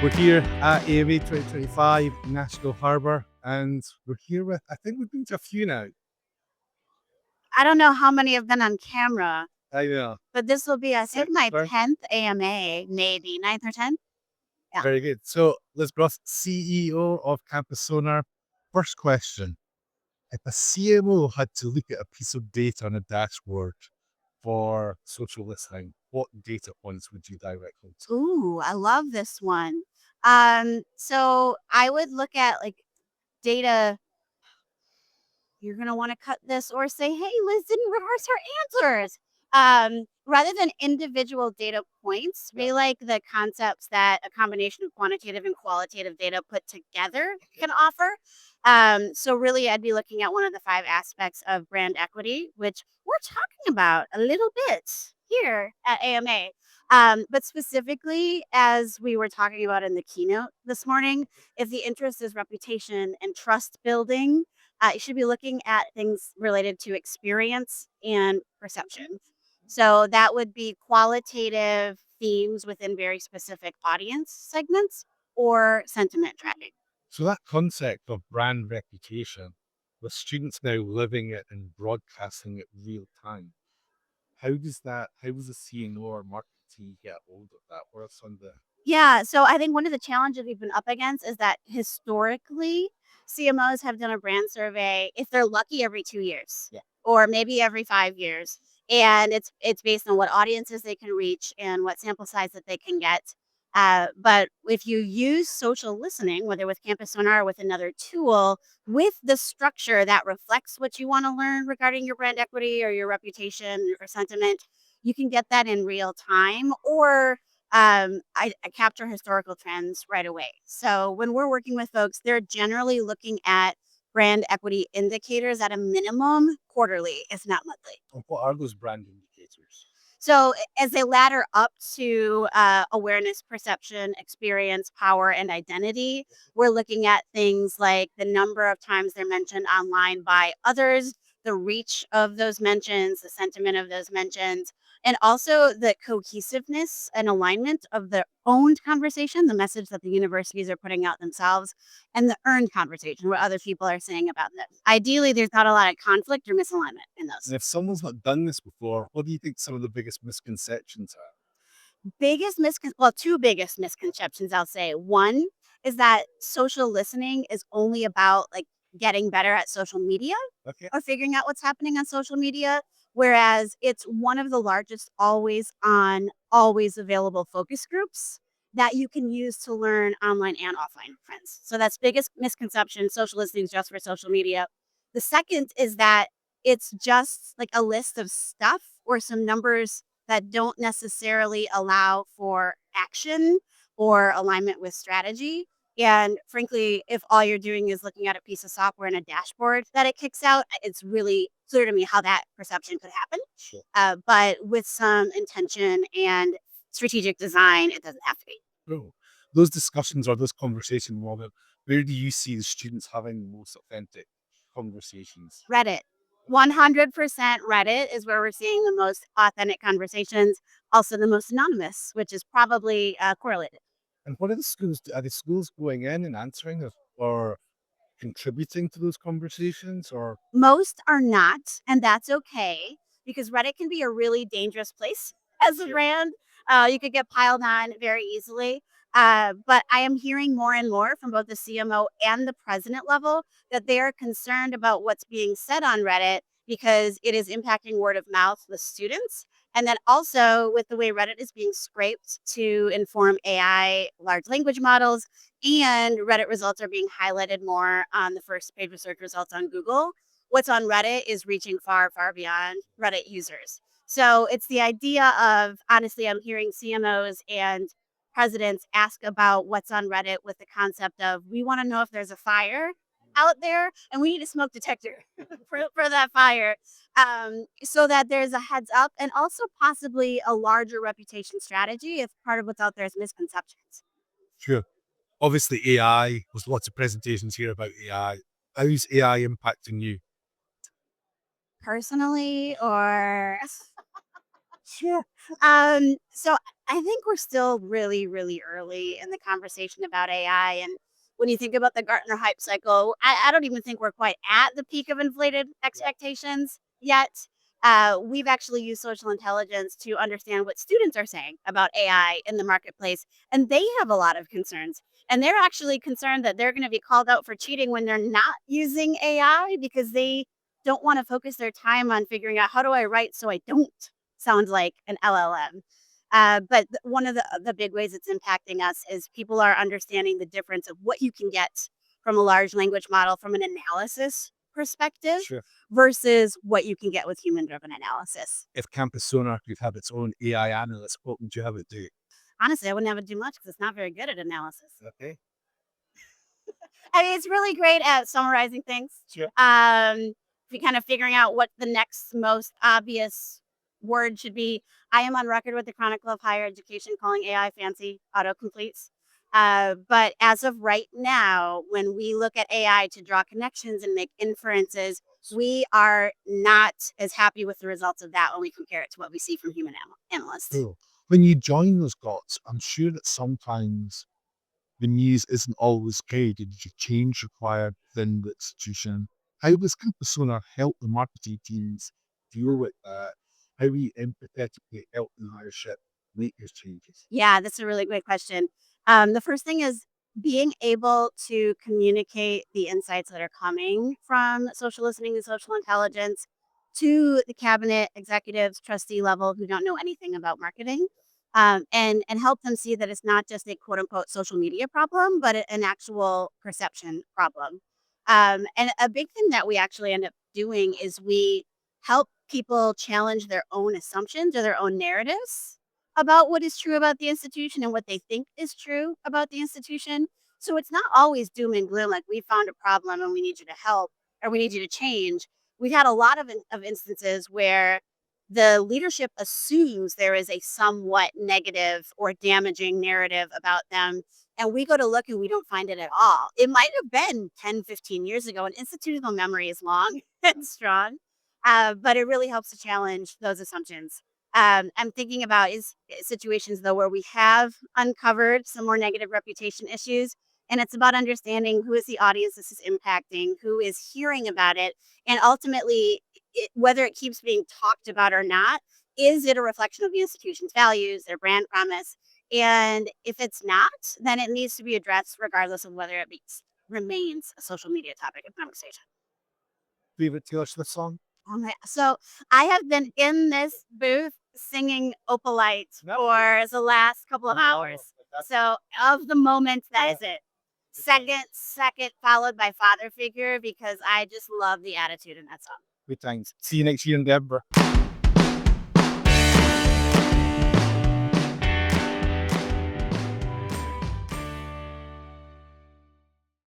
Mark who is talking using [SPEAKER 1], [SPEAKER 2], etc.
[SPEAKER 1] We're here at AMA 2025 National Harbour, and we're here with, I think we've been to a few now.
[SPEAKER 2] I don't know how many have been on camera,
[SPEAKER 1] I know.
[SPEAKER 2] but this will be, I think, my
[SPEAKER 1] Sure.
[SPEAKER 2] 10th AMA, maybe 9th or 10th. Yeah.
[SPEAKER 1] Very good. So, Liz Gross, CEO of Campus Sonar. First question. If a CMO had to look at a piece of data on a dashboard for social listening, what data points would you direct them to?
[SPEAKER 2] Ooh, I love this one. So I would look at like data. You're gonna want to cut this or say, "Hey, Liz didn't rehearse her answers." Rather than individual data points,
[SPEAKER 1] Yeah.
[SPEAKER 2] we like the concepts that a combination of quantitative and qualitative data put together can offer. So really, I'd be looking at one of the 5 aspects of brand equity, which we're talking about a little bit here at AMA. But specifically, as we were talking about in the keynote this morning, if the interest is reputation and trust building, you should be looking at things related to experience and perception. So that would be qualitative themes within very specific audience segments or sentiment tracking.
[SPEAKER 1] So, that concept of brand reputation, with students now living it and broadcasting it real time, how does a CNO or marketing get hold of that? What are some of the
[SPEAKER 2] Yeah, so I think one of the challenges we've been up against is that historically, CMOs have done a brand survey, if they're lucky, every 2 years.
[SPEAKER 1] Yeah.
[SPEAKER 2] Or maybe every 5 years. And it's based on what audiences they can reach and what sample size that they can get. But if you use social listening, whether with Campus Sonar or with another tool, with the structure that reflects what you want to learn regarding your brand equity or your reputation or sentiment, you can get that in real time, or I capture historical trends right away. So when we're working with folks, they're generally looking at brand equity indicators at a minimum quarterly, if not monthly.
[SPEAKER 1] what are those brand indicators?
[SPEAKER 2] So as they ladder up to awareness, perception, experience, power, and identity, we're looking at things like the number of times they're mentioned online by others, the reach of those mentions, the sentiment of those mentions, and also the cohesiveness and alignment of the owned conversation, the message that the universities are putting out themselves, and the earned conversation, what other people are saying about them. Ideally, there's not a lot of conflict or misalignment in those.
[SPEAKER 1] And if someone's not done this before, what do you think some of the biggest misconceptions are?
[SPEAKER 2] Well, 2 biggest misconceptions, I'll say. One is that social listening is only about, like, getting better at social media
[SPEAKER 1] Okay.
[SPEAKER 2] or figuring out what's happening on social media, whereas it's one of the largest always on, always available focus groups that you can use to learn online and offline friends. So that's biggest misconception, social listening is just for social media. The second is that it's just like a list of stuff or some numbers that don't necessarily allow for action or alignment with strategy. And frankly, if all you're doing is looking at a piece of software and a dashboard that it kicks out, it's really clear to me how that perception could happen.
[SPEAKER 1] Sure.
[SPEAKER 2] But with some intention and strategic design, it doesn't have to be.
[SPEAKER 1] Cool. Those discussions or those conversations, Robert, where do you see the students having the most authentic conversations?
[SPEAKER 2] Reddit. 100% Reddit is where we're seeing the most authentic conversations, also the most anonymous, which is probably correlated.
[SPEAKER 1] And what are the schools going in and answering or contributing to those conversations or
[SPEAKER 2] Most are not, and that's okay because Reddit can be a really dangerous place as a brand. You could get piled on very easily. But I am hearing more and more from both the CMO and the president level that they are concerned about what's being said on Reddit because it is impacting word of mouth with students. And then also with the way Reddit is being scraped to inform AI large language models, and Reddit results are being highlighted more on the first page of search results on Google. What's on Reddit is reaching far, far beyond Reddit users. So it's the idea of, honestly, I'm hearing CMOs and presidents ask about what's on Reddit with the concept of we want to know if there's a fire out there and we need a smoke detector for that fire, so that there's a heads up and also possibly a larger reputation strategy if part of what's out there is misconceptions.
[SPEAKER 1] sure. Obviously, AI, there's lots of presentations here about AI. How's AI impacting you?
[SPEAKER 2] Personally, or Sure. So I think we're still really, really early in the conversation about AI. And when you think about the Gartner hype cycle, I don't even think we're quite at the peak of inflated expectations yet. We've actually used social intelligence to understand what students are saying about AI in the marketplace. And they have a lot of concerns. And they're actually concerned that they're going to be called out for cheating when they're not using AI because they don't want to focus their time on figuring out how do I write so I don't sounds like an LLM. But one of the big ways it's impacting us is people are understanding the difference of what you can get from a large language model from an analysis perspective
[SPEAKER 1] Sure.
[SPEAKER 2] versus what you can get with human driven analysis.
[SPEAKER 1] If Campus Sonar could have its own AI analyst, what would you have it do?
[SPEAKER 2] Honestly, I wouldn't have it do much because it's not very good at analysis.
[SPEAKER 1] Okay.
[SPEAKER 2] I mean, it's really great at summarizing things.
[SPEAKER 1] Sure.
[SPEAKER 2] If you're kind of figuring out what the next most obvious word should be. I am on record with the Chronicle of Higher Education calling AI fancy autocompletes. But as of right now, when we look at AI to draw connections and make inferences, we are not as happy with the results of that when we compare it to what we see from human analysts.
[SPEAKER 1] Cool. When you join those dots, I'm sure that sometimes the news isn't always great and you change required within the institution. How does Campus Sonar help the marketing teams deal with that? How we empathetically help the leadership make those changes?
[SPEAKER 2] Yeah, that's a really great question. The first thing is being able to communicate the insights that are coming from social listening and social intelligence to the cabinet executives, trustee level who don't know anything about marketing, and help them see that it's not just a quote unquote social media problem, but an actual perception problem. And a big thing that we actually end up doing is we help people challenge their own assumptions or their own narratives about what is true about the institution and what they think is true about the institution. So it's not always doom and gloom, like we found a problem and we need you to help or we need you to change. We've had a lot of instances where the leadership assumes there is a somewhat negative or damaging narrative about them. And we go to look and we don't find it at all. It might have been 10, 15 years ago, and institutional memory is long and strong, but it really helps to challenge those assumptions. I'm thinking about is situations though where we have uncovered some more negative reputation issues, and it's about understanding who is the audience this is impacting, who is hearing about it, and ultimately, whether it keeps being talked about or not, is it a reflection of the institution's values, their brand promise? And if it's not, then it needs to be addressed regardless of whether remains a social media topic of conversation.
[SPEAKER 1] Favorite Taylor Swift song?
[SPEAKER 2] So I have been in this booth singing Opalite
[SPEAKER 1] Yep.
[SPEAKER 2] for the last couple of hours. So of the moment, that is it. Second, followed by Father Figure because I just love the attitude in that song.
[SPEAKER 1] Good times. See you next year in Denver.